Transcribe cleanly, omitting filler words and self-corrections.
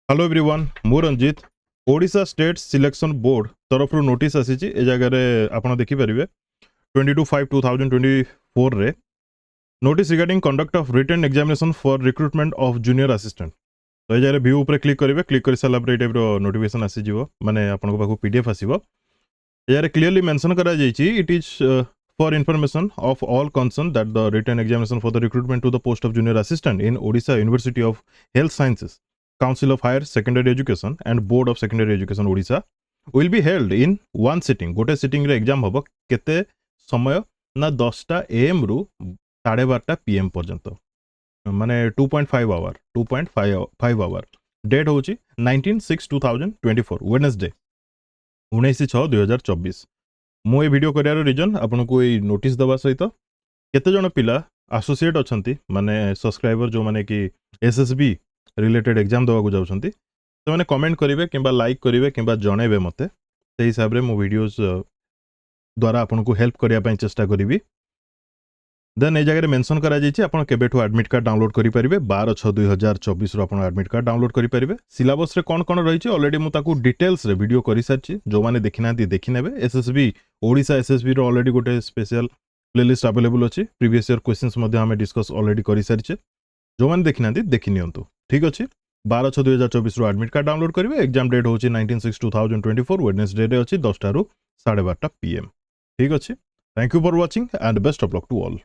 Hello everyone मु Ranjit Odisha state selection board तरफ notice आसी ए जगह आपड़ देखिपारे 22/5/2024 रे notice regarding conduct of written examination for recruitment of junior assistant. तो ये जगह व्यू ऊपर क्लिक करेंगे, क्लिक कर सारा टाइप नोटिफिकेशन आसीज माने आपन पाखु पीडीएफ आसीबो। यार क्लियरली मेंशन करा जायछि it is for information of all concern that the written examination for the recruitment to the post of junior assistant in Odisha university of health sciences Council of Higher Secondary Education and Board of Secondary Education Odisha will be held in one sitting। गोटे sitting रे exam हबो केते समय ना 10टा AM रु 12:30 PM पर्यंत माने 2.5 our 2.5 our. Date होची 19/6/2024 वेडनेसडे 19/6/2024। मो ए वीडियो करियार रीजन आपन को ए नोटिस दबा सहित केते जण पिला एसोसिएट अछंती माने सब्सक्राइबर जो माने कि SSB रिलेटेड एग्जाम देवा जाउछंती तो मैंने कमेंट करेंगे कि लाइक करेंगे कि जनइबे मते से हिसाब रे मो वीडियोस द्वारा आपन को हेल्प करिया पई चेष्टा करिवि। देन ए जगह मेंशन करा जायछि आपन केबेठो एडमिट कार्ड डाउनलोड करि परिबे 12/6/2024 रो आपन एडमिट कार्ड डाउनलोड करि परिबे। सिलेबस रे कोन कोन रहिछि ऑलरेडी मु ताकू डिटेल्स रे वीडियो करि सारछि, जो माने देखिना दी देखि नेबे। SSB ओडिशा SSB रो ऑलरेडी गोटे स्पेशल प्लेलिस्ट अवेलेबल अछि, प्रीवियस ईयर क्वेश्चंस मध्ये हमें डिस्कस ऑलरेडी करि सारछि, जो माने देखिना दी देखि नियंतु। ठीक अछि 12/6/2024 रो एडमिट कार्ड डाउनलोड करिवे। एग्जाम डेट होची 19/6/2024 वेडनेसडे रे अछि 10टा रु 12:30 PM। ठीक अछि, thank you for watching and best of luck to all.